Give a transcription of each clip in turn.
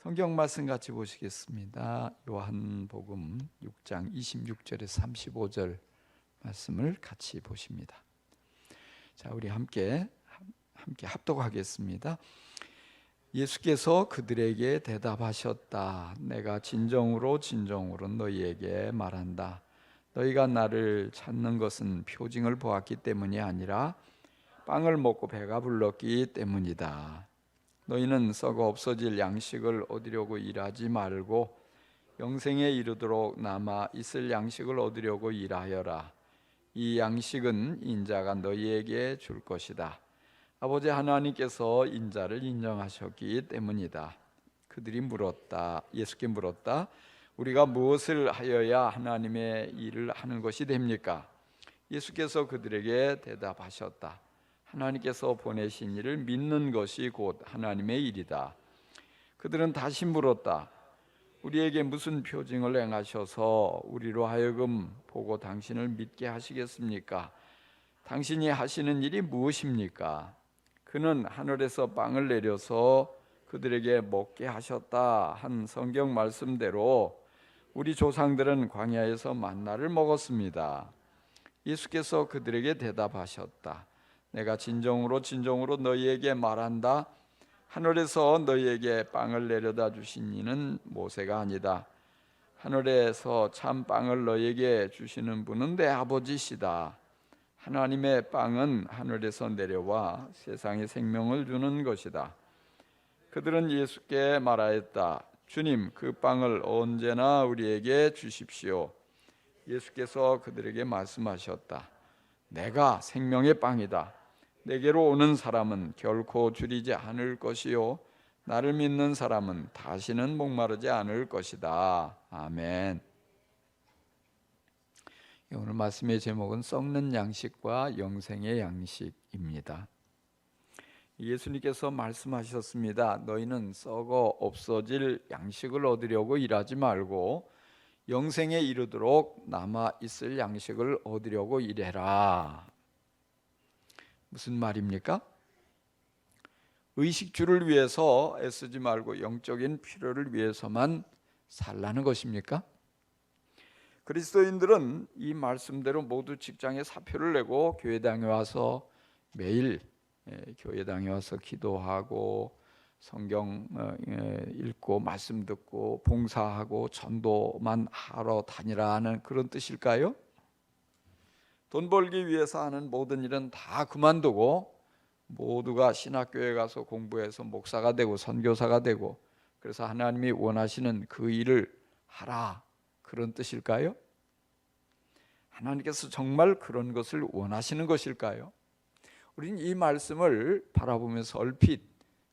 성경 말씀 같이 보시겠습니다. 요한복음 6장 26절에서 35절 말씀을 같이 보십니다. 자, 우리 함께 합독하겠습니다. 예수께서 그들에게 대답하셨다. 내가 진정으로 너희에게 말한다. 너희가 나를 찾는 것은 표징을 보았기 때문이 아니라 빵을 먹고 배가 불렀기 때문이다. 너희는 썩어 없어질 양식을 얻으려고 일하지 말고 영생에 이르도록 남아 있을 양식을 얻으려고 일하여라. 이 양식은 인자가 너희에게 줄 것이다. 아버지 하나님께서 인자를 인정하셨기 때문이다. 그들이 예수께 물었다. 우리가 무엇을 하여야 하나님의 일을 하는 것이 됩니까? 예수께서 그들에게 대답하셨다. 하나님께서 보내신 이를 믿는 것이 곧 하나님의 일이다. 그들은 다시 물었다. 우리에게 무슨 표징을 행하셔서 우리로 하여금 보고 당신을 믿게 하시겠습니까? 당신이 하시는 일이 무엇입니까? 그는 하늘에서 빵을 내려서 그들에게 먹게 하셨다 한 성경 말씀대로 우리 조상들은 광야에서 만나를 먹었습니다. 예수께서 그들에게 대답하셨다. 내가 진정으로 너희에게 말한다. 하늘에서 너희에게 빵을 내려다 주신 이는 모세가 아니다. 하늘에서 참 빵을 너희에게 주시는 분은 내 아버지시다. 하나님의 빵은 하늘에서 내려와 세상에 생명을 주는 것이다. 그들은 예수께 말하였다. 주님, 그 빵을 언제나 우리에게 주십시오. 예수께서 그들에게 말씀하셨다. 내가 생명의 빵이다. 내게로 오는 사람은 결코 줄이지 않을 것이요 나를 믿는 사람은 다시는 목마르지 않을 것이다. 아멘. 오늘 말씀의 제목은 썩는 양식과 영생의 양식입니다. 예수님께서 말씀하셨습니다. 너희는 썩어 없어질 양식을 얻으려고 일하지 말고 영생에 이르도록 남아 있을 양식을 얻으려고 일해라. 무슨 말입니까? 의식주를 위해서 애쓰지 말고 영적인 필요를 위해서만 살라는 것입니까? 그리스도인들은 이 말씀대로 모두 직장에 사표를 내고 교회당에 와서 매일 교회당에 와서 기도하고 성경 읽고 말씀 듣고 봉사하고 전도만 하러 다니라는 그런 뜻일까요? 돈 벌기 위해서 하는 모든 일은 다 그만두고 모두가 신학교에 가서 공부해서 목사가 되고 선교사가 되고 그래서 하나님이 원하시는 그 일을 하라, 그런 뜻일까요? 하나님께서 정말 그런 것을 원하시는 것일까요? 우리는 이 말씀을 바라보면서 얼핏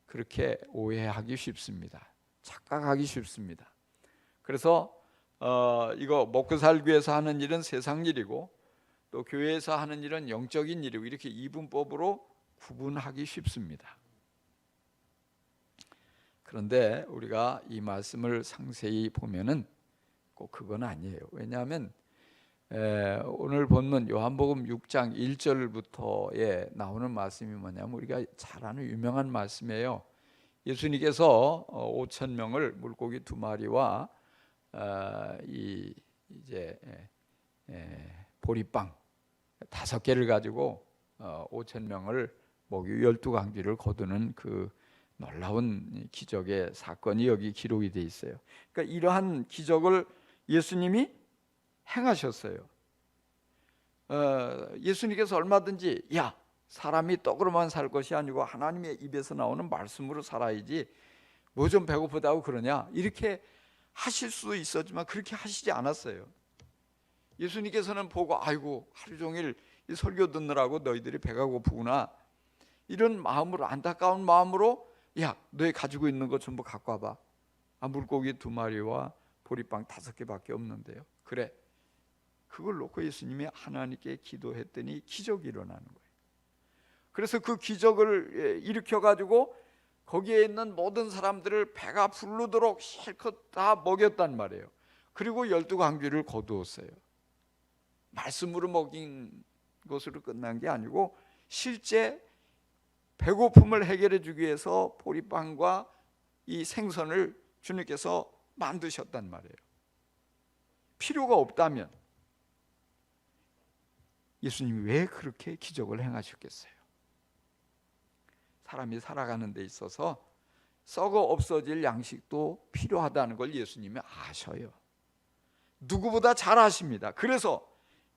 그렇게 오해하기 쉽습니다. 착각하기 쉽습니다. 그래서 이거 먹고 살기 위해서 하는 일은 세상 일이고 또 교회에서 하는 일은 영적인 일이고 이렇게 이분법으로 구분하기 쉽습니다. 그런데 우리가 이 말씀을 상세히 보면은 꼭 그건 아니에요. 왜냐하면 오늘 본문 요한복음 6장 1절부터에 나오는 말씀이 뭐냐면 우리가 잘 아는 유명한 말씀이에요. 예수님께서 5천 명을 물고기 2마리와 이제 보리빵 5개를 가지고 5천 명을 먹이 12강쥐를 거두는 그 놀라운 기적의 사건이 여기 기록이 돼 있어요. 그러니까 이러한 기적을 예수님이 행하셨어요. 예수님께서 얼마든지 사람이 떡으로만 살 것이 아니고 하나님의 입에서 나오는 말씀으로 살아야지 뭐 좀 배고프다고 그러냐 이렇게 하실 수도 있었지만 그렇게 하시지 않았어요. 예수님께서는 보고 아이고 하루 종일 이 설교 듣느라고 너희들이 배가 고프구나 이런 마음으로 안타까운 마음으로 너희 가지고 있는 거 전부 갖고 와봐. 물고기 2마리와 보리빵 5개밖에 없는데요. 그래, 그걸 놓고 예수님이 하나님께 기도했더니 기적이 일어나는 거예요. 그래서 그 기적을 일으켜가지고 거기에 있는 모든 사람들을 배가 부르도록 실컷 다 먹였단 말이에요. 그리고 12강쥐를 거두었어요. 말씀으로 먹인 것으로 끝난 게 아니고 실제 배고픔을 해결해 주기 위해서 보리빵과 이 생선을 주님께서 만드셨단 말이에요. 필요가 없다면 예수님이 왜 그렇게 기적을 행하셨겠어요? 사람이 살아가는 데 있어서 썩어 없어질 양식도 필요하다는 걸 예수님이 아셔요. 누구보다 잘 아십니다. 그래서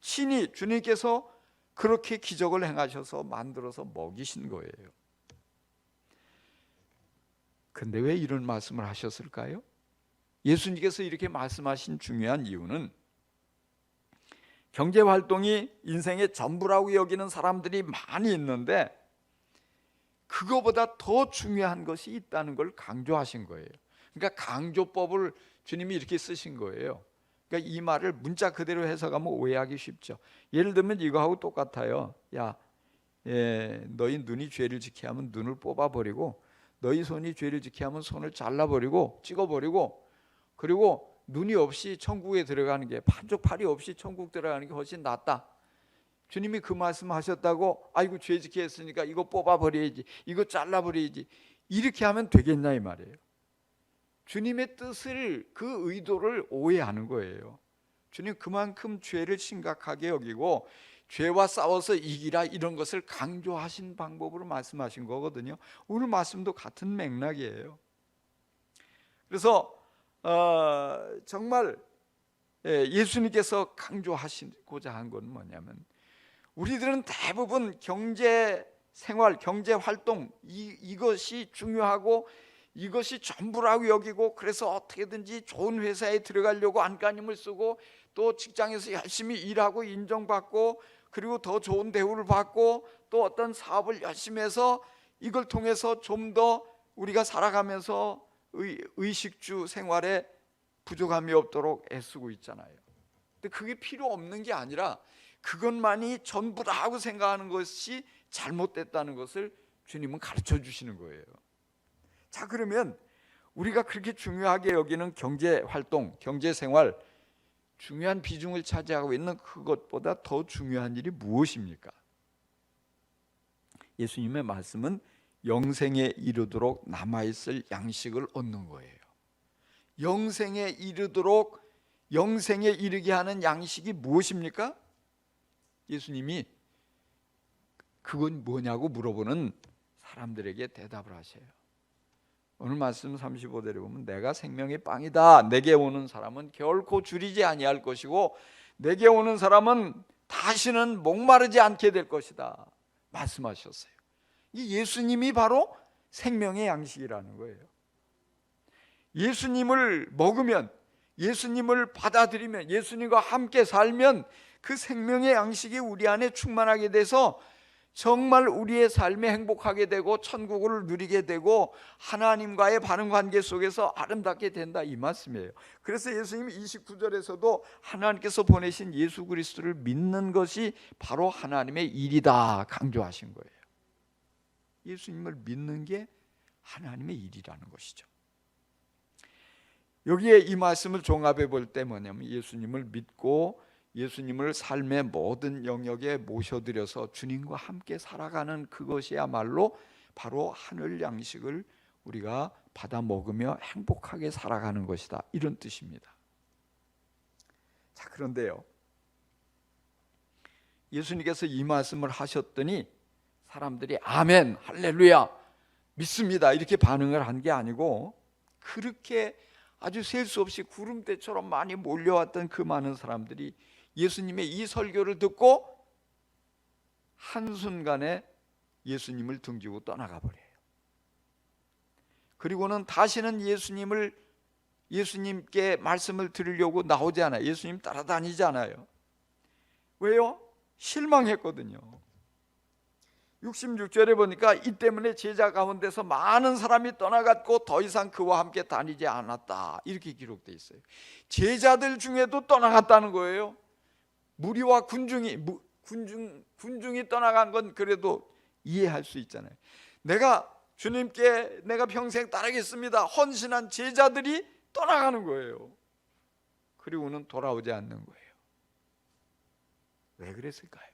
친히 주님께서 그렇게 기적을 행하셔서 만들어서 먹이신 거예요. 근데 왜 이런 말씀을 하셨을까요? 예수님께서 이렇게 말씀하신 중요한 이유는 경제활동이 인생의 전부라고 여기는 사람들이 많이 있는데 그거보다 더 중요한 것이 있다는 걸 강조하신 거예요. 그러니까 강조법을 주님이 이렇게 쓰신 거예요. 그러니까 이 말을 문자 그대로 해석하면 오해하기 쉽죠. 예를 들면 이거하고 똑같아요. 야, 너희 눈이 죄를 지게 하면 눈을 뽑아버리고, 너희 손이 죄를 지게 하면 손을 잘라버리고 찍어버리고, 그리고 눈이 없이 천국에 들어가는 게, 한쪽 팔이 없이 천국 들어가는 게 훨씬 낫다. 주님이 그 말씀하셨다고 아이고 죄 지게 했으니까 이거 뽑아버려야지, 이거 잘라버려야지, 이렇게 하면 되겠냐 이 말이에요. 주님의 뜻을, 그 의도를 오해하는 거예요. 주님 그만큼 죄를 심각하게 여기고 죄와 싸워서 이기라, 이런 것을 강조하신 방법으로 말씀하신 거거든요. 오늘 말씀도 같은 맥락이에요. 그래서 정말 예수님께서 강조하시고자 한 건 뭐냐면, 우리들은 대부분 경제 생활, 경제 활동, 이것이 중요하고 이것이 전부라고 여기고, 그래서 어떻게든지 좋은 회사에 들어가려고 안간힘을 쓰고, 또 직장에서 열심히 일하고 인정받고, 그리고 더 좋은 대우를 받고, 또 어떤 사업을 열심히 해서 이걸 통해서 좀 더 우리가 살아가면서 의식주 생활에 부족함이 없도록 애쓰고 있잖아요. 근데 그게 필요 없는 게 아니라 그것만이 전부라고 생각하는 것이 잘못됐다는 것을 주님은 가르쳐 주시는 거예요. 자, 그러면 우리가 그렇게 중요하게 여기는 경제활동, 경제생활, 중요한 비중을 차지하고 있는 그것보다 더 중요한 일이 무엇입니까? 예수님의 말씀은 영생에 이르도록 남아있을 양식을 얻는 거예요. 영생에 이르도록, 영생에 이르게 하는 양식이 무엇입니까? 예수님이 그건 뭐냐고 물어보는 사람들에게 대답을 하셔요. 오늘 말씀 35절에 보면 내가 생명의 빵이다. 내게 오는 사람은 결코 줄이지 아니할 것이고 내게 오는 사람은 다시는 목마르지 않게 될 것이다 말씀하셨어요. 이 예수님이 바로 생명의 양식이라는 거예요. 예수님을 먹으면, 예수님을 받아들이면, 예수님과 함께 살면 그 생명의 양식이 우리 안에 충만하게 돼서 정말 우리의 삶에 행복하게 되고 천국을 누리게 되고 하나님과의 바른 관계 속에서 아름답게 된다, 이 말씀이에요. 그래서 예수님이 29절에서도 하나님께서 보내신 예수 그리스도를 믿는 것이 바로 하나님의 일이다 강조하신 거예요. 예수님을 믿는 게 하나님의 일이라는 것이죠. 여기에 이 말씀을 종합해 볼 때 뭐냐면, 예수님을 믿고 예수님을 삶의 모든 영역에 모셔드려서 주님과 함께 살아가는 그것이야말로 바로 하늘 양식을 우리가 받아 먹으며 행복하게 살아가는 것이다, 이런 뜻입니다. 자, 그런데요, 예수님께서 이 말씀을 하셨더니 사람들이 아멘, 할렐루야, 믿습니다, 이렇게 반응을 한 게 아니고, 그렇게 아주 셀 수 없이 구름대처럼 많이 몰려왔던 그 많은 사람들이 예수님의 이 설교를 듣고 한순간에 예수님을 등지고 떠나가 버려요. 그리고는 다시는 예수님께 말씀을 들으려고 나오지 않아요. 예수님 따라다니지 않아요. 왜요? 실망했거든요. 66절에 보니까 이 때문에 제자 가운데서 많은 사람이 떠나갔고 더 이상 그와 함께 다니지 않았다, 이렇게 기록되어 있어요. 제자들 중에도 떠나갔다는 거예요. 무리와 군중이 떠나간 건 그래도 이해할 수 있잖아요. 내가 주님께 내가 평생 따르겠습니다 헌신한 제자들이 떠나가는 거예요. 그리고는 돌아오지 않는 거예요. 왜 그랬을까요?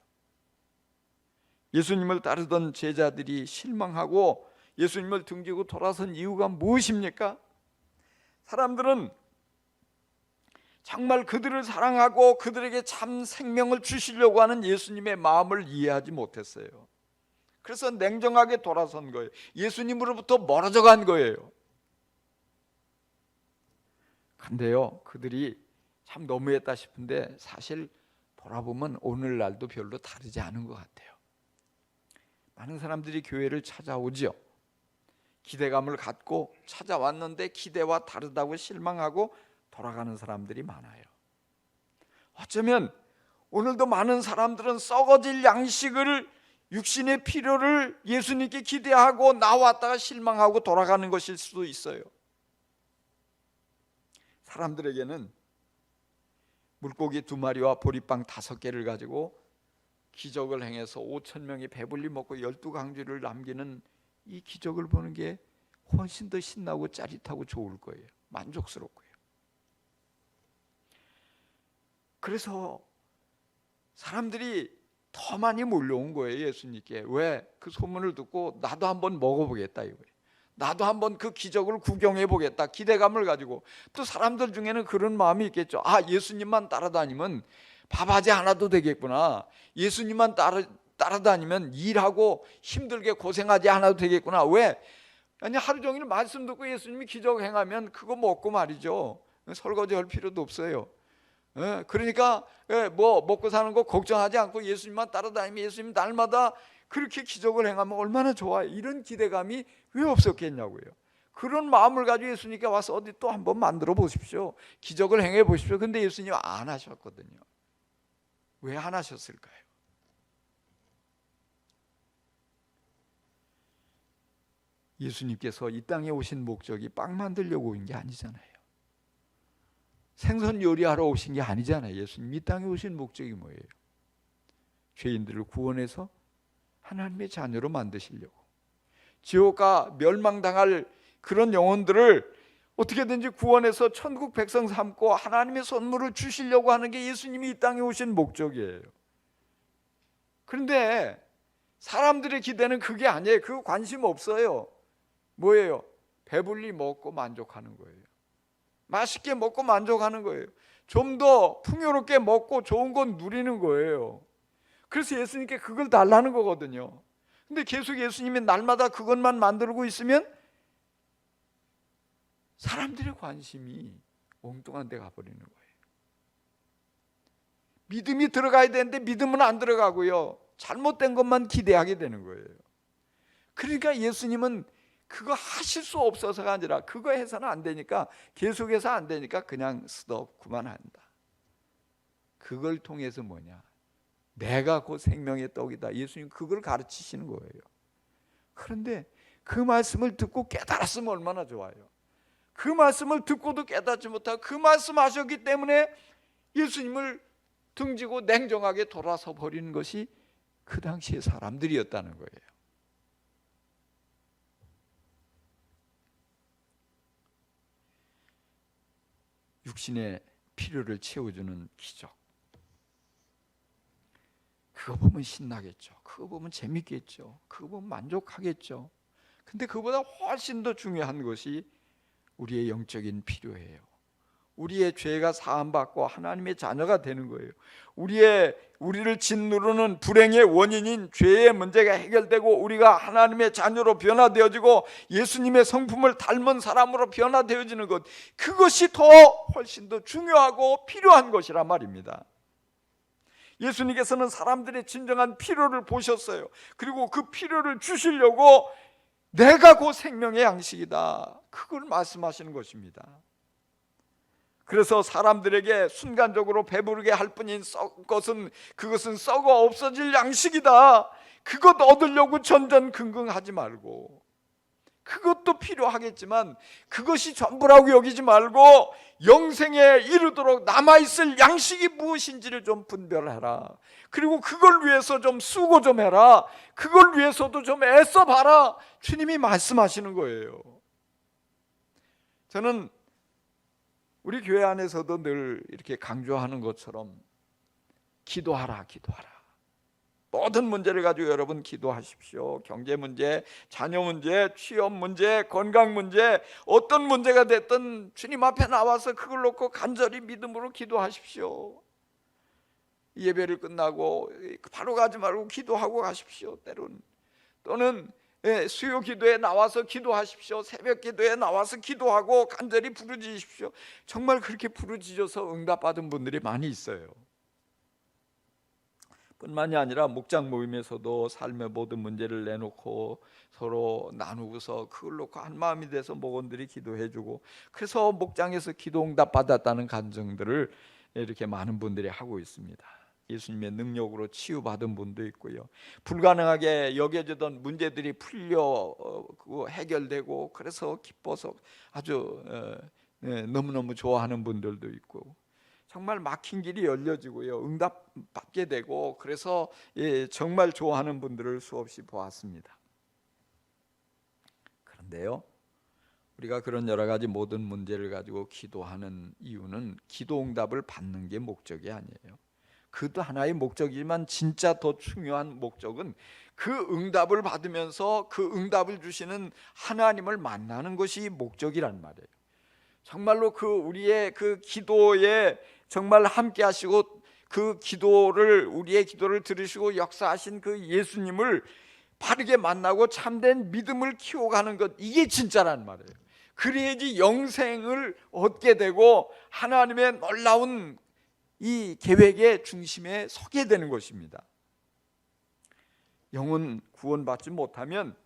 예수님을 따르던 제자들이 실망하고 예수님을 등지고 돌아선 이유가 무엇입니까? 사람들은 정말 그들을 사랑하고 그들에게 참 생명을 주시려고 하는 예수님의 마음을 이해하지 못했어요. 그래서 냉정하게 돌아선 거예요. 예수님으로부터 멀어져 간 거예요. 근데요, 그들이 참 너무했다 싶은데 사실 돌아보면 오늘날도 별로 다르지 않은 것 같아요. 많은 사람들이 교회를 찾아오죠. 기대감을 갖고 찾아왔는데 기대와 다르다고 실망하고 돌아가는 사람들이 많아요. 어쩌면 오늘도 많은 사람들은 썩어질 양식을, 육신의 필요를 예수님께 기대하고 나왔다가 실망하고 돌아가는 것일 수도 있어요. 사람들에게는 물고기 2마리와 보리빵 5개를 가지고 기적을 행해서 5,000명이 배불리 먹고 12강주를 남기는 이 기적을 보는 게 훨씬 더 신나고 짜릿하고 좋을 거예요. 만족스럽고요. 그래서 사람들이 더 많이 몰려온 거예요, 예수님께. 왜? 그 소문을 듣고 나도 한번 먹어보겠다 이거예요. 나도 한번 그 기적을 구경해 보겠다, 기대감을 가지고. 또 사람들 중에는 그런 마음이 있겠죠. 아, 예수님만 따라다니면 밥하지 않아도 되겠구나. 예수님만 따라다니면 일하고 힘들게 고생하지 않아도 되겠구나. 왜? 아니, 하루 종일 말씀 듣고 예수님이 기적 행하면 그거 먹고 말이죠, 설거지 할 필요도 없어요. 그러니까 뭐 먹고 사는 거 걱정하지 않고 예수님만 따라다니면 예수님 날마다 그렇게 기적을 행하면 얼마나 좋아요. 이런 기대감이 왜 없었겠냐고요. 그런 마음을 가지고 예수님께 와서 어디 또 한번 만들어 보십시오, 기적을 행해 보십시오. 근데 예수님 안 하셨거든요. 왜 안 하셨을까요? 예수님께서 이 땅에 오신 목적이 빵 만들려고 온 게 아니잖아요. 생선 요리하러 오신 게 아니잖아요. 예수님 이 땅에 오신 목적이 뭐예요? 죄인들을 구원해서 하나님의 자녀로 만드시려고, 지옥과 멸망당할 그런 영혼들을 어떻게든지 구원해서 천국 백성 삼고 하나님의 선물을 주시려고 하는 게 예수님이 이 땅에 오신 목적이에요. 그런데 사람들의 기대는 그게 아니에요. 그거 관심 없어요. 뭐예요? 배불리 먹고 만족하는 거예요. 맛있게 먹고 만족하는 거예요. 좀 더 풍요롭게 먹고 좋은 건 누리는 거예요. 그래서 예수님께 그걸 달라는 거거든요. 근데 계속 예수님이 날마다 그것만 만들고 있으면 사람들의 관심이 엉뚱한 데 가버리는 거예요. 믿음이 들어가야 되는데 믿음은 안 들어가고요, 잘못된 것만 기대하게 되는 거예요. 그러니까 예수님은 그거 하실 수 없어서가 아니라 그거 해서는 안 되니까, 계속해서 안 되니까 그냥 스톱, 그만한다. 그걸 통해서 뭐냐? 내가 곧 생명의 떡이다. 예수님 그걸 가르치시는 거예요. 그런데 그 말씀을 듣고 깨달았으면 얼마나 좋아요. 그 말씀을 듣고도 깨닫지 못하고 그 말씀하셨기 때문에 예수님을 등지고 냉정하게 돌아서 버리는 것이 그 당시의 사람들이었다는 거예요. 육신의 필요를 채워주는 기적, 그거 보면 신나겠죠. 그거 보면 재밌겠죠. 그거 보면 만족하겠죠. 근데 그보다 훨씬 더 중요한 것이 우리의 영적인 필요예요. 우리의 죄가 사함받고 하나님의 자녀가 되는 거예요. 우리를 짓누르는 불행의 원인인 죄의 문제가 해결되고 우리가 하나님의 자녀로 변화되어지고 예수님의 성품을 닮은 사람으로 변화되어지는 것, 그것이 더 훨씬 더 중요하고 필요한 것이란 말입니다. 예수님께서는 사람들의 진정한 필요를 보셨어요. 그리고 그 필요를 주시려고 내가 곧 생명의 양식이다, 그걸 말씀하시는 것입니다. 그래서 사람들에게 순간적으로 배부르게 할 뿐인 그것은 썩어 없어질 양식이다, 그것 얻으려고 전전긍긍하지 말고, 그것도 필요하겠지만 그것이 전부라고 여기지 말고 영생에 이르도록 남아있을 양식이 무엇인지를 좀 분별해라. 그리고 그걸 위해서 좀 수고 좀 해라. 그걸 위해서도 좀 애써봐라. 주님이 말씀하시는 거예요. 저는 우리 교회 안에서도 늘 이렇게 강조하는 것처럼 기도하라, 기도하라. 모든 문제를 가지고 여러분 기도하십시오. 경제 문제, 자녀 문제, 취업 문제, 건강 문제, 어떤 문제가 됐든 주님 앞에 나와서 그걸 놓고 간절히 믿음으로 기도하십시오. 예배를 끝나고 바로 가지 말고 기도하고 가십시오. 때로는 또는 수요 기도에 나와서 기도하십시오. 새벽 기도에 나와서 기도하고 간절히 부르짖으십시오. 정말 그렇게 부르짖어서 응답받은 분들이 많이 있어요. 뿐만이 아니라 목장 모임에서도 삶의 모든 문제를 내놓고 서로 나누고서 그걸 놓고 한 마음이 돼서 목원들이 기도해주고, 그래서 목장에서 기도 응답 받았다는 간증들을 이렇게 많은 분들이 하고 있습니다. 예수님의 능력으로 치유받은 분도 있고요, 불가능하게 여겨지던 문제들이 풀려 해결되고 그래서 기뻐서 아주 너무너무 좋아하는 분들도 있고, 정말 막힌 길이 열려지고요, 응답 받게 되고, 그래서 정말 좋아하는 분들을 수없이 보았습니다. 그런데요, 우리가 그런 여러 가지 모든 문제를 가지고 기도하는 이유는 기도 응답을 받는 게 목적이 아니에요. 그것도 하나의 목적이지만 진짜 더 중요한 목적은 그 응답을 받으면서 그 응답을 주시는 하나님을 만나는 것이 목적이란 말이에요. 정말로 우리의 그 기도에 정말 함께 하시고 우리의 기도를 들으시고 역사하신 그 예수님을 바르게 만나고 참된 믿음을 키워가는 것, 이게 진짜란 말이에요. 그래야지 영생을 얻게 되고 하나님의 놀라운 이 계획의 중심에 서게 되는 것입니다. 영혼 구원받지 못하면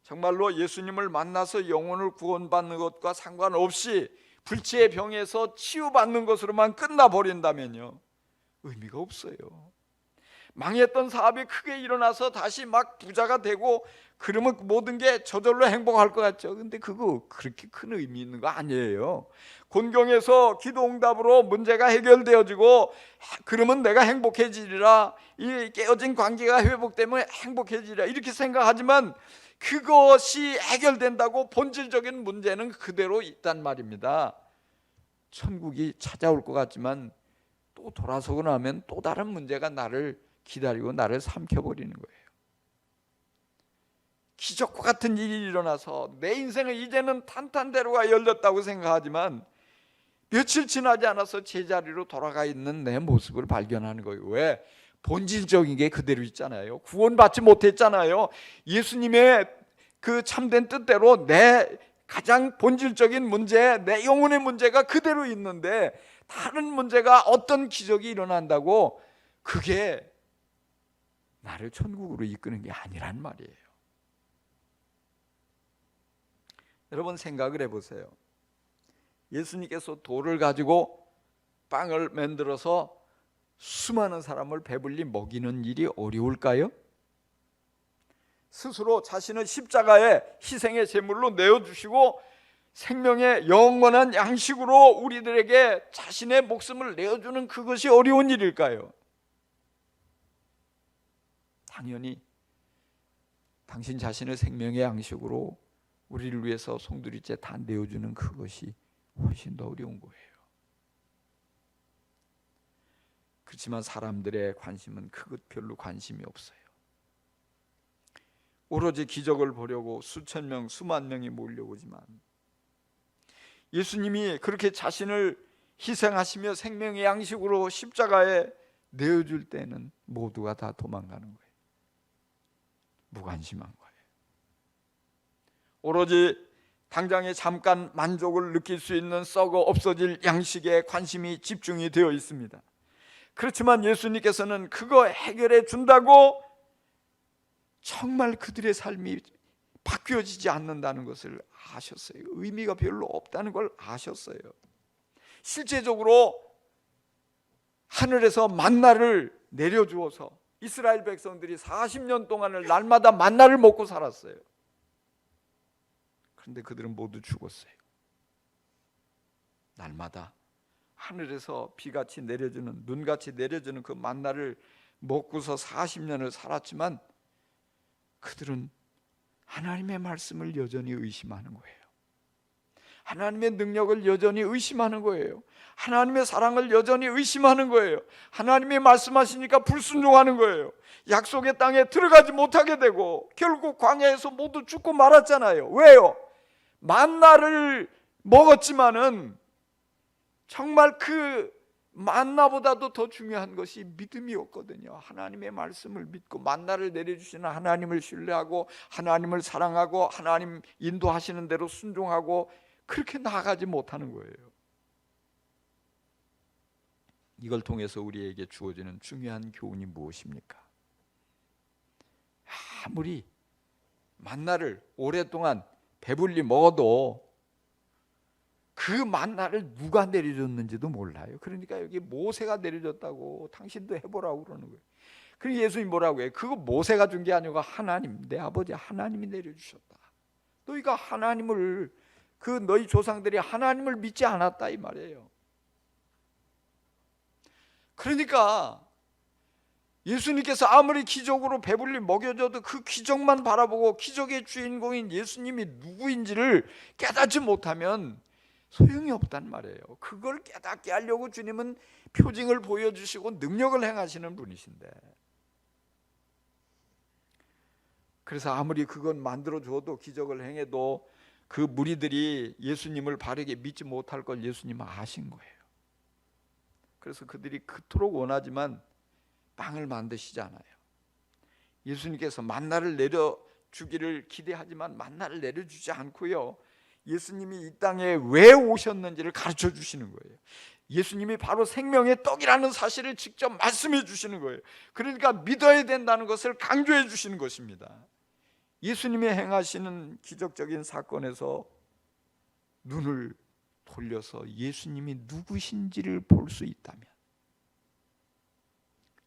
정말로 예수님을 만나서 영혼을 구원받는 것과 상관없이 불치의 병에서 치유받는 것으로만 끝나버린다면요, 의미가 없어요. 망했던 사업이 크게 일어나서 다시 막 부자가 되고 그러면 모든 게 저절로 행복할 것 같죠. 근데 그거 그렇게 큰 의미 있는 거 아니에요. 곤경에서 기도 응답으로 문제가 해결되어지고 그러면 내가 행복해지리라, 이 깨어진 관계가 회복되면 행복해지리라 이렇게 생각하지만 그것이 해결된다고 본질적인 문제는 그대로 있단 말입니다. 천국이 찾아올 것 같지만 또 돌아서고 나면 또 다른 문제가 나를 기다리고 나를 삼켜버리는 거예요. 기적과 같은 일이 일어나서 내 인생은 이제는 탄탄대로가 열렸다고 생각하지만 며칠 지나지 않아서 제자리로 돌아가 있는 내 모습을 발견하는 거예요. 왜? 본질적인 게 그대로 있잖아요. 구원받지 못했잖아요. 예수님의 그 참된 뜻대로 내 가장 본질적인 문제, 내 영혼의 문제가 그대로 있는데 다른 문제가 어떤 기적이 일어난다고 그게 나를 천국으로 이끄는 게 아니란 말이에요. 여러분 생각을 해보세요. 예수님께서 돌을 가지고 빵을 만들어서 수많은 사람을 배불리 먹이는 일이 어려울까요? 스스로 자신을 십자가의 희생의 제물로 내어주시고 생명의 영원한 양식으로 우리들에게 자신의 목숨을 내어주는 그것이 어려운 일일까요? 당연히 당신 자신의 생명의 양식으로 우리를 위해서 송두리째 다 내어주는 그것이 훨씬 더 어려운 거예요. 그렇지만 사람들의 관심은 그것 별로 관심이 없어요. 오로지 기적을 보려고 수천 명, 수만 명이 몰려오지만 예수님이 그렇게 자신을 희생하시며 생명의 양식으로 십자가에 내어줄 때는 모두가 다 도망가는 거예요. 무관심한 거예요. 오로지 당장에 잠깐 만족을 느낄 수 있는 썩어 없어질 양식에 관심이 집중이 되어 있습니다. 그렇지만 예수님께서는 그거 해결해 준다고 정말 그들의 삶이 바뀌어지지 않는다는 것을 아셨어요. 의미가 별로 없다는 걸 아셨어요. 실제적으로 하늘에서 만나를 내려주어서 이스라엘 백성들이 40년 동안을 날마다 만나를 먹고 살았어요. 그런데 그들은 모두 죽었어요. 날마다 하늘에서 비같이 내려주는, 눈같이 내려주는 그 만나를 먹고서 40년을 살았지만 그들은 하나님의 말씀을 여전히 의심하는 거예요. 하나님의 능력을 여전히 의심하는 거예요. 하나님의 사랑을 여전히 의심하는 거예요. 하나님이 말씀하시니까 불순종하는 거예요. 약속의 땅에 들어가지 못하게 되고 결국 광야에서 모두 죽고 말았잖아요. 왜요? 만나를 먹었지만은 정말 그 만나보다도 더 중요한 것이 믿음이었거든요. 하나님의 말씀을 믿고 만나를 내려주시는 하나님을 신뢰하고 하나님을 사랑하고 하나님 인도하시는 대로 순종하고 그렇게 나아가지 못하는 거예요. 이걸 통해서 우리에게 주어지는 중요한 교훈이 무엇입니까? 아무리 만나를 오랫동안 배불리 먹어도 그 만나를 누가 내려줬는지도 몰라요. 그러니까 여기 모세가 내려줬다고 당신도 해보라고 그러는 거예요. 그리고 예수님이 뭐라고 해요? 그거 모세가 준 게 아니고 하나님, 내 아버지 하나님이 내려주셨다. 너희가 하나님을, 그 너희 조상들이 하나님을 믿지 않았다 이 말이에요. 그러니까 예수님께서 아무리 기적으로 배불리 먹여줘도 그 기적만 바라보고 기적의 주인공인 예수님이 누구인지를 깨닫지 못하면 소용이 없단 말이에요. 그걸 깨닫게 하려고 주님은 표징을 보여주시고 능력을 행하시는 분이신데, 그래서 아무리 그건 만들어줘도 기적을 행해도 그 무리들이 예수님을 바르게 믿지 못할 걸 예수님은 아신 거예요. 그래서 그들이 그토록 원하지만 빵을 만드시지 않아요. 예수님께서 만나를 내려주기를 기대하지만 만나를 내려주지 않고요, 예수님이 이 땅에 왜 오셨는지를 가르쳐 주시는 거예요. 예수님이 바로 생명의 떡이라는 사실을 직접 말씀해 주시는 거예요. 그러니까 믿어야 된다는 것을 강조해 주시는 것입니다. 예수님이 행하시는 기적적인 사건에서 눈을 돌려서 예수님이 누구신지를 볼 수 있다면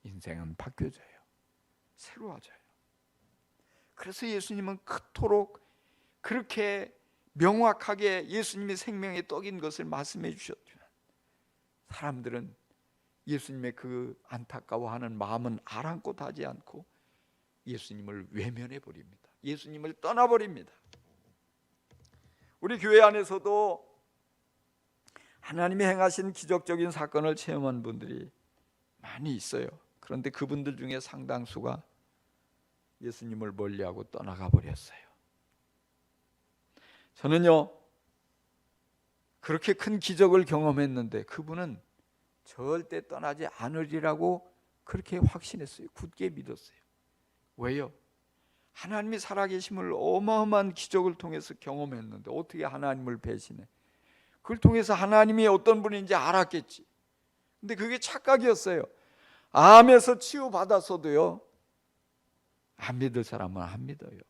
인생은 바뀌어져요. 새로워져요. 그래서 예수님은 그토록 그렇게 명확하게 예수님이 생명의 떡인 것을 말씀해 주셨지만 사람들은 예수님의 그 안타까워하는 마음은 아랑곳 하지 않고 예수님을 외면해 버립니다. 예수님을 떠나버립니다. 우리 교회 안에서도 하나님이 행하신 기적적인 사건을 체험한 분들이 많이 있어요. 그런데 그분들 중에 상당수가 예수님을 멀리하고 떠나가 버렸어요. 저는요, 그렇게 큰 기적을 경험했는데 그분은 절대 떠나지 않으리라고 그렇게 확신했어요. 굳게 믿었어요. 왜요? 하나님이 살아계심을 어마어마한 기적을 통해서 경험했는데 어떻게 하나님을 배신해? 그걸 통해서 하나님이 어떤 분인지 알았겠지. 근데 그게 착각이었어요. 암에서 치유받았어도요, 안 믿을 사람은 안 믿어요.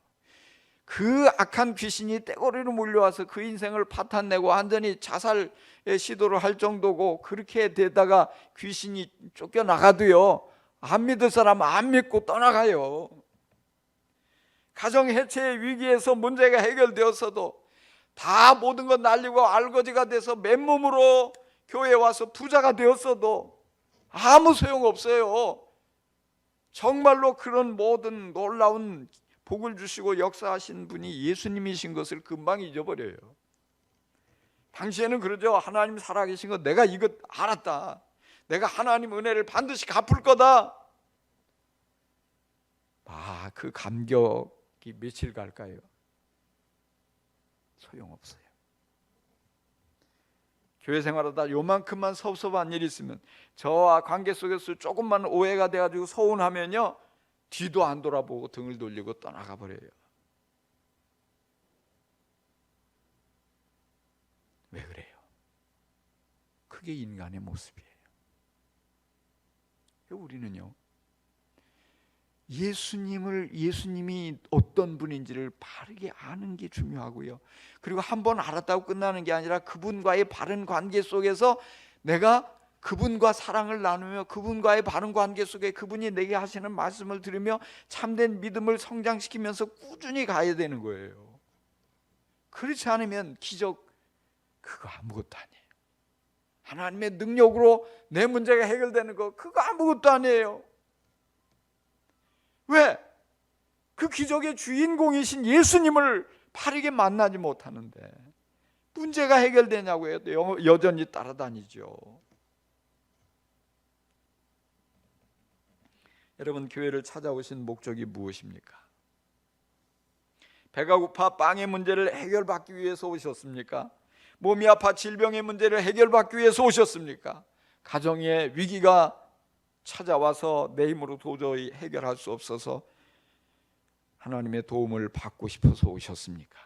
그 악한 귀신이 떼거리로 몰려와서 그 인생을 파탄내고 완전히 자살의 시도를 할 정도고 그렇게 되다가 귀신이 쫓겨나가도요, 안 믿을 사람은 안 믿고 떠나가요. 가정 해체의 위기에서 문제가 해결되었어도 다 모든 것 날리고 알거지가 돼서 맨몸으로 교회에 와서 부자가 되었어도 아무 소용없어요. 정말로 그런 모든 놀라운 복을 주시고 역사하신 분이 예수님이신 것을 금방 잊어버려요. 당시에는 그러죠. 하나님 살아계신 거 내가 이거 알았다. 내가 하나님 은혜를 반드시 갚을 거다. 그 감격이 며칠 갈까요? 소용없어요. 교회 생활하다 요만큼만 섭섭한 일이 있으면, 저와 관계 속에서 조금만 오해가 돼가지고 서운하면요, 뒤도 안 돌아보고 등을 돌리고 떠나가 버려요. 왜 그래요? 그게 인간의 모습이에요. 우리는요, 예수님이 어떤 분인지를 바르게 아는 게 중요하고요. 그리고 한번 알았다고 끝나는 게 아니라 그분과의 바른 관계 속에서 내가 그분과 사랑을 나누며 그분과의 바른 관계 속에 그분이 내게 하시는 말씀을 들으며 참된 믿음을 성장시키면서 꾸준히 가야 되는 거예요. 그렇지 않으면 기적 그거 아무것도 아니에요. 하나님의 능력으로 내 문제가 해결되는 거 그거 아무것도 아니에요. 왜? 그 기적의 주인공이신 예수님을 바르게 만나지 못하는데, 문제가 해결되냐고요? 여전히 따라다니죠. 여러분, 교회를 찾아오신 목적이 무엇입니까? 배가 고파 빵의 문제를 해결받기 위해서 오셨습니까? 몸이 아파 질병의 문제를 해결받기 위해서 오셨습니까? 가정의 위기가 찾아와서 내 힘으로 도저히 해결할 수 없어서 하나님의 도움을 받고 싶어서 오셨습니까?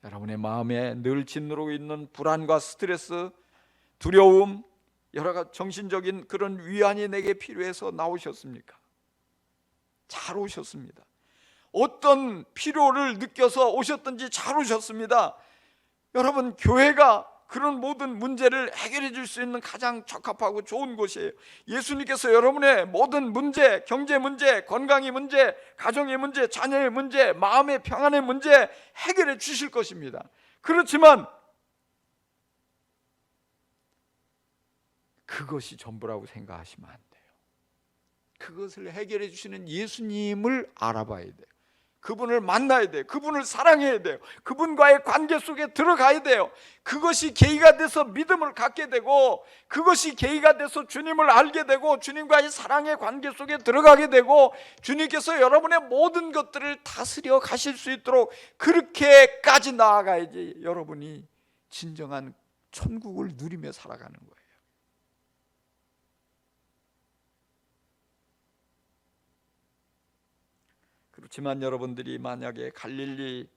여러분의 마음에 늘 짓누르고 있는 불안과 스트레스, 두려움, 여러 가지 정신적인 그런 위안이 내게 필요해서 나오셨습니까? 잘 오셨습니다. 어떤 필요를 느껴서 오셨든지 잘 오셨습니다. 여러분, 교회가 그런 모든 문제를 해결해 줄 수 있는 가장 적합하고 좋은 곳이에요. 예수님께서 여러분의 모든 문제, 경제 문제, 건강의 문제, 가정의 문제, 자녀의 문제, 마음의 평안의 문제 해결해 주실 것입니다. 그렇지만 그것이 전부라고 생각하시면 안 돼요. 그것을 해결해 주시는 예수님을 알아봐야 돼요. 그분을 만나야 돼요. 그분을 사랑해야 돼요. 그분과의 관계 속에 들어가야 돼요. 그것이 계기가 돼서 믿음을 갖게 되고, 그것이 계기가 돼서 주님을 알게 되고, 주님과의 사랑의 관계 속에 들어가게 되고, 주님께서 여러분의 모든 것들을 다스려 가실 수 있도록 그렇게까지 나아가야지 여러분이 진정한 천국을 누리며 살아가는 거예요. 그렇지만 여러분들이 만약에 갈릴리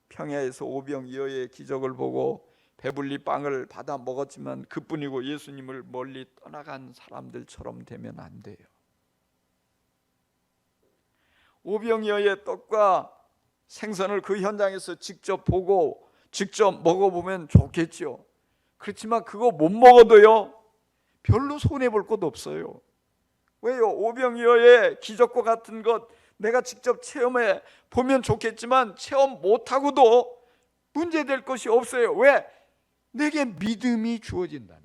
평야에서 오병이어의 기적을 보고 배불리 빵을 받아 먹었지만 그뿐이고 예수님을 멀리 떠나간 사람들처럼 되면 안 돼요. 오병이어의 떡과 생선을 그 현장에서 직접 보고 직접 먹어보면 좋겠죠. 그렇지만 그거 못 먹어도요, 별로 손해볼 것도 없어요. 왜요? 오병이어의 기적과 같은 것 내가 직접 체험해 보면 좋겠지만 체험 못하고도 문제될 것이 없어요. 왜? 내게 믿음이 주어진다면.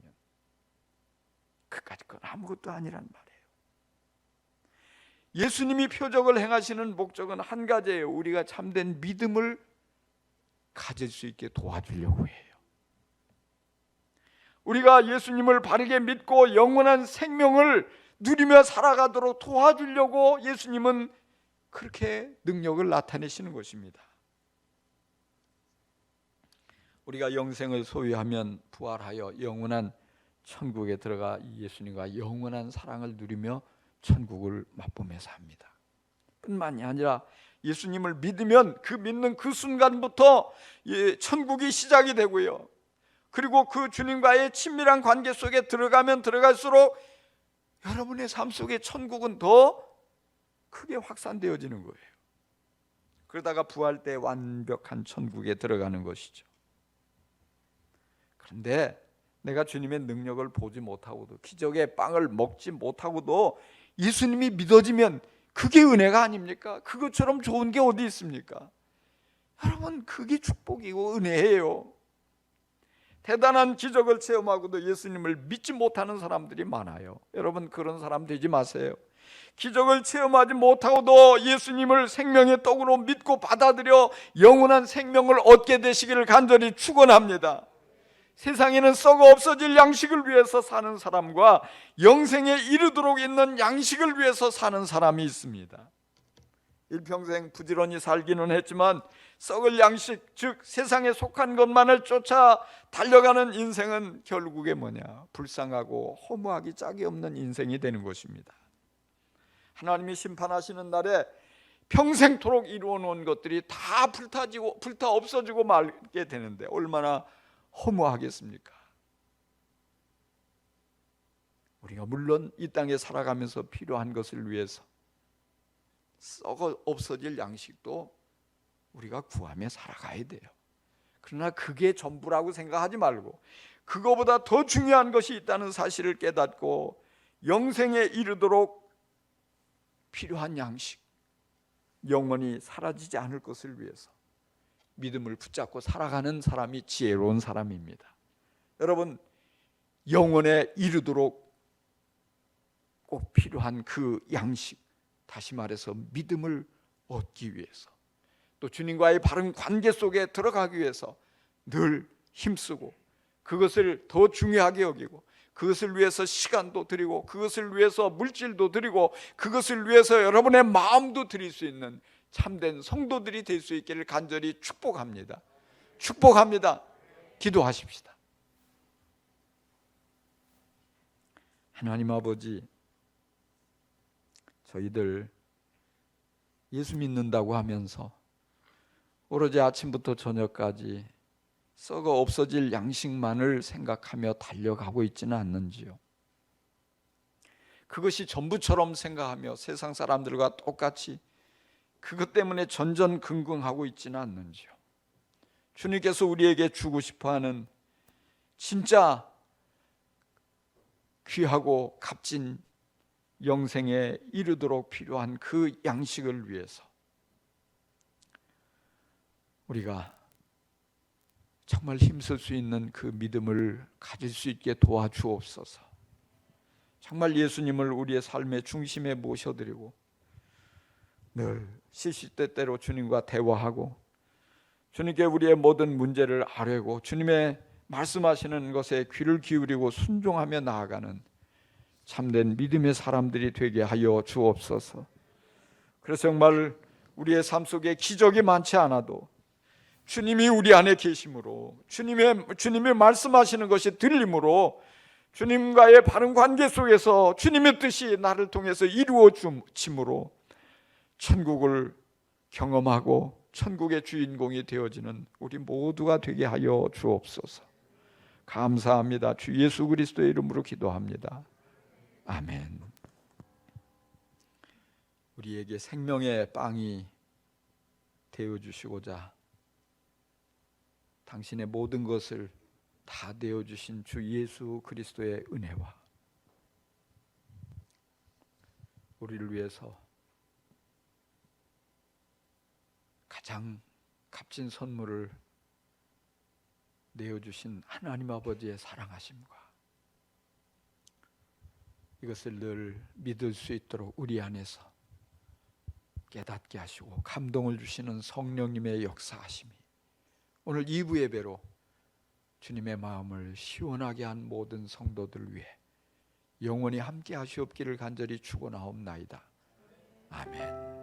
그까짓 건 아무것도 아니란 말이에요. 예수님이 표적을 행하시는 목적은 한 가지예요. 우리가 참된 믿음을 가질 수 있게 도와주려고 해요. 우리가 예수님을 바르게 믿고 영원한 생명을 누리며 살아가도록 도와주려고 예수님은 그렇게 능력을 나타내시는 것입니다. 우리가 영생을 소유하면 부활하여 영원한 천국에 들어가 예수님과 영원한 사랑을 누리며 천국을 맛보면서 합니다. 뿐만이 아니라 예수님을 믿으면 그 믿는 그 순간부터 천국이 시작이 되고요, 그리고 그 주님과의 친밀한 관계 속에 들어가면 들어갈수록 여러분의 삶 속에 천국은 더 크게 확산되어지는 거예요. 그러다가 부활 때 완벽한 천국에 들어가는 것이죠. 그런데 내가 주님의 능력을 보지 못하고도, 기적의 빵을 먹지 못하고도 예수님이 믿어지면 그게 은혜가 아닙니까? 그것처럼 좋은 게 어디 있습니까? 여러분, 그게 축복이고 은혜예요. 대단한 기적을 체험하고도 예수님을 믿지 못하는 사람들이 많아요. 여러분, 그런 사람 되지 마세요. 기적을 체험하지 못하고도 예수님을 생명의 떡으로 믿고 받아들여 영원한 생명을 얻게 되시기를 간절히 축원합니다. 세상에는 썩어 없어질 양식을 위해서 사는 사람과 영생에 이르도록 있는 양식을 위해서 사는 사람이 있습니다. 일평생 부지런히 살기는 했지만 썩을 양식, 즉 세상에 속한 것만을 쫓아 달려가는 인생은 결국에 뭐냐? 불쌍하고 허무하기 짝이 없는 인생이 되는 것입니다. 하나님이 심판하시는 날에 평생토록 이루어 놓은 것들이 다 불타 없어지고 말게 되는데 얼마나 허무하겠습니까? 우리가 물론 이 땅에 살아가면서 필요한 것을 위해서 썩어 없어질 양식도 우리가 구하며 살아가야 돼요. 그러나 그게 전부라고 생각하지 말고 그거보다 더 중요한 것이 있다는 사실을 깨닫고 영생에 이르도록 필요한 양식, 영원히 사라지지 않을 것을 위해서 믿음을 붙잡고 살아가는 사람이 지혜로운 사람입니다. 여러분, 영원에 이르도록 꼭 필요한 그 양식, 다시 말해서 믿음을 얻기 위해서, 또 주님과의 바른 관계 속에 들어가기 위해서 늘 힘쓰고 그것을 더 중요하게 여기고 그것을 위해서 시간도 드리고 그것을 위해서 물질도 드리고 그것을 위해서 여러분의 마음도 드릴 수 있는 참된 성도들이 될 수 있기를 간절히 축복합니다. 축복합니다. 기도하십시다. 하나님 아버지, 저희들 예수 믿는다고 하면서 오로지 아침부터 저녁까지 썩어 없어질 양식만을 생각하며 달려가고 있지는 않는지요? 그것이 전부처럼 생각하며 세상 사람들과 똑같이 그것 때문에 전전긍긍하고 있지는 않는지요? 주님께서 우리에게 주고 싶어하는 진짜 귀하고 값진 영생에 이르도록 필요한 그 양식을 위해서 우리가 정말 힘쓸 수 있는 그 믿음을 가질 수 있게 도와주옵소서. 정말 예수님을 우리의 삶의 중심에 모셔드리고 늘 시시때때로 주님과 대화하고 주님께 우리의 모든 문제를 아뢰고 주님의 말씀하시는 것에 귀를 기울이고 순종하며 나아가는 참된 믿음의 사람들이 되게 하여 주옵소서. 그래서 정말 우리의 삶 속에 기적이 많지 않아도 주님이 우리 안에 계심으로 주님의 말씀하시는 것이 들림으로 주님과의 바른 관계 속에서 주님의 뜻이 나를 통해서 이루어짐으로 천국을 경험하고 천국의 주인공이 되어지는 우리 모두가 되게 하여 주옵소서. 감사합니다. 주 예수 그리스도의 이름으로 기도합니다. 아멘. 우리에게 생명의 빵이 되어주시고자 당신의 모든 것을 다 내어주신 주 예수 그리스도의 은혜와 우리를 위해서 가장 값진 선물을 내어주신 하나님 아버지의 사랑하심과 이것을 늘 믿을 수 있도록 우리 안에서 깨닫게 하시고 감동을 주시는 성령님의 역사하심이 오늘 2부 예배로 주님의 마음을 시원하게 한 모든 성도들 위해 영원히 함께 하시옵기를 간절히 축원하옵나이다. 아멘.